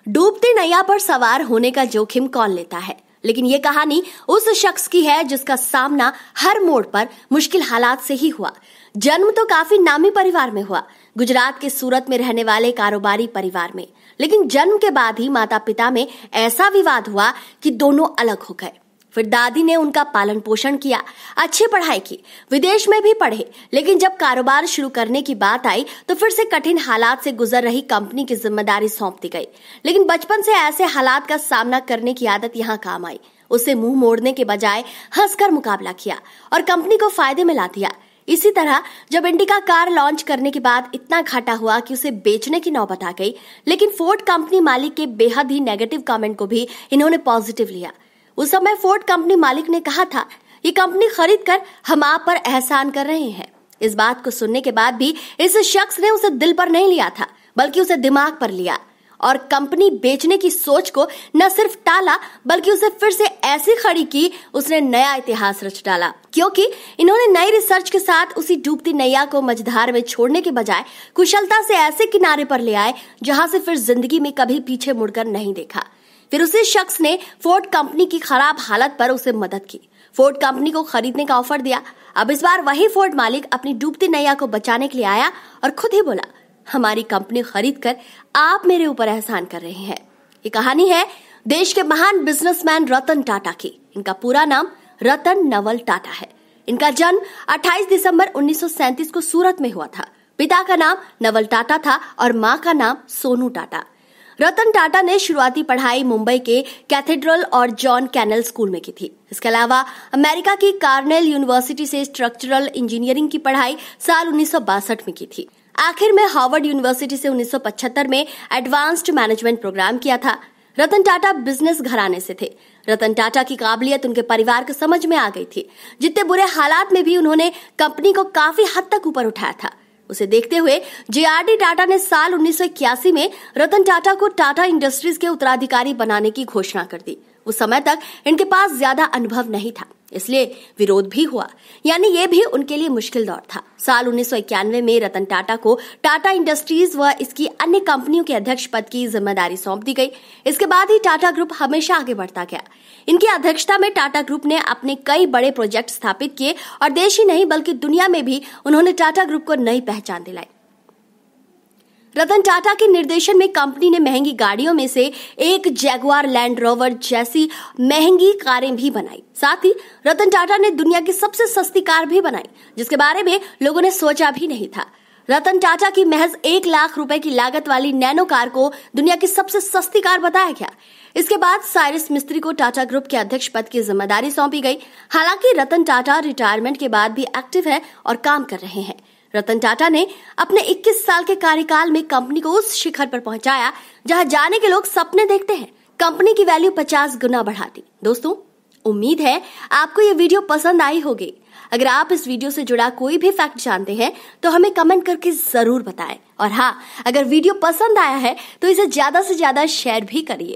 डूबती नैया पर सवार होने का जोखिम कौन लेता है, लेकिन ये कहानी उस शख्स की है जिसका सामना हर मोड़ पर मुश्किल हालात से ही हुआ। जन्म तो काफी नामी परिवार में हुआ, गुजरात के सूरत में रहने वाले कारोबारी परिवार में, लेकिन जन्म के बाद ही माता पिता में ऐसा विवाद हुआ कि दोनों अलग हो गए। फिर दादी ने उनका पालन पोषण किया, अच्छी पढ़ाई की, विदेश में भी पढ़े, लेकिन जब कारोबार शुरू करने की बात आई तो फिर से कठिन हालात से गुजर रही कंपनी की जिम्मेदारी सौंप दी गई। लेकिन बचपन से ऐसे हालात का सामना करने की आदत यहाँ काम आई। उसे मुंह मोड़ने के बजाय हंसकर मुकाबला किया और कंपनी को फायदे में ला दिया। इसी तरह जब इंडिका कार लॉन्च करने के बाद इतना घाटा हुआ कि उसे बेचने की नौबत आ गई, लेकिन फोर्ड कंपनी मालिक के बेहद ही नेगेटिव कमेंट को भी इन्होंने पॉजिटिव लिया। उस समय फोर्ड कंपनी मालिक ने कहा था, ये कंपनी खरीद कर हम आप पर एहसान कर रहे हैं। इस बात को सुनने के बाद भी इस शख्स ने उसे दिल पर नहीं लिया था, बल्कि उसे दिमाग पर लिया और कंपनी बेचने की सोच को न सिर्फ टाला, बल्कि उसे फिर से ऐसी खड़ी की उसने नया इतिहास रच डाला। क्योंकि इन्होंने नई रिसर्च के साथ उसी डूबती नैया को मझधार में छोड़ने के बजाय कुशलता से ऐसे किनारे पर ले आए जहां से फिर जिंदगी में कभी पीछे मुड़कर नहीं देखा। फिर उसी शख्स ने फोर्ड कंपनी की खराब हालत पर उसे मदद की, फोर्ड कंपनी को खरीदने का ऑफर दिया। अब इस बार वही फोर्ड मालिक अपनी डूबती नैया को बचाने के लिए आया और खुद ही बोला, हमारी कंपनी खरीद कर आप मेरे ऊपर एहसान कर रहे हैं। ये कहानी है देश के महान बिजनेसमैन रतन टाटा की। इनका पूरा नाम रतन नवल टाटा है। इनका जन्म 28 दिसंबर 1937 को सूरत में हुआ था। पिता का नाम नवल टाटा था और माँ का नाम सोनू टाटा। रतन टाटा ने शुरुआती पढ़ाई मुंबई के कैथेड्रल और जॉन कैनल स्कूल में की थी। इसके अलावा अमेरिका की कार्नेल यूनिवर्सिटी से स्ट्रक्चरल इंजीनियरिंग की पढ़ाई साल 1962 में की थी। आखिर में हार्वर्ड यूनिवर्सिटी से 1975 में एडवांस्ड मैनेजमेंट प्रोग्राम किया था। रतन टाटा बिजनेस घराने से थे। रतन टाटा की काबिलियत उनके परिवार को समझ में आ गई थी। जितने बुरे हालात में भी उन्होंने कंपनी को काफी हद तक ऊपर उठाया था। उसे देखते हुए JRD टाटा ने साल 1981 में रतन टाटा को टाटा इंडस्ट्रीज के उत्तराधिकारी बनाने की घोषणा कर दी। उस समय तक इनके पास ज्यादा अनुभव नहीं था, इसलिए विरोध भी हुआ, यानी ये भी उनके लिए मुश्किल दौर था। साल 1991 में रतन टाटा को टाटा इंडस्ट्रीज व इसकी अन्य कंपनियों के अध्यक्ष पद की जिम्मेदारी सौंप दी गई। इसके बाद ही टाटा ग्रुप हमेशा आगे बढ़ता गया। इनकी अध्यक्षता में टाटा ग्रुप ने अपने कई बड़े प्रोजेक्ट स्थापित किए और देश ही नहीं बल्कि दुनिया में भी उन्होंने टाटा ग्रुप को नई पहचान दिलाई। रतन टाटा के निर्देशन में कंपनी ने महंगी गाड़ियों में से एक जैगुआर लैंड रोवर जैसी महंगी कारें भी बनाई। साथ ही रतन टाटा ने दुनिया की सबसे सस्ती कार भी बनाई, जिसके बारे में लोगों ने सोचा भी नहीं था। रतन टाटा की महज 1 लाख रुपए की लागत वाली नैनो कार को दुनिया की सबसे सस्ती कार बताया गया। इसके बाद साइरस मिस्त्री को टाटा ग्रुप के अध्यक्ष पद की जिम्मेदारी सौंपी गई। हालांकि रतन टाटा रिटायरमेंट के बाद भी एक्टिव है और काम कर रहे हैं। रतन टाटा ने अपने 21 साल के कार्यकाल में कंपनी को उस शिखर पर पहुंचाया जहां जाने के लोग सपने देखते हैं। कंपनी की वैल्यू 50 गुना बढ़ा दी। दोस्तों, उम्मीद है आपको ये वीडियो पसंद आई होगी। अगर आप इस वीडियो से जुड़ा कोई भी फैक्ट जानते हैं तो हमें कमेंट करके जरूर बताएं। और हाँ, अगर वीडियो पसंद आया है तो इसे ज्यादा से ज्यादा शेयर भी करिए।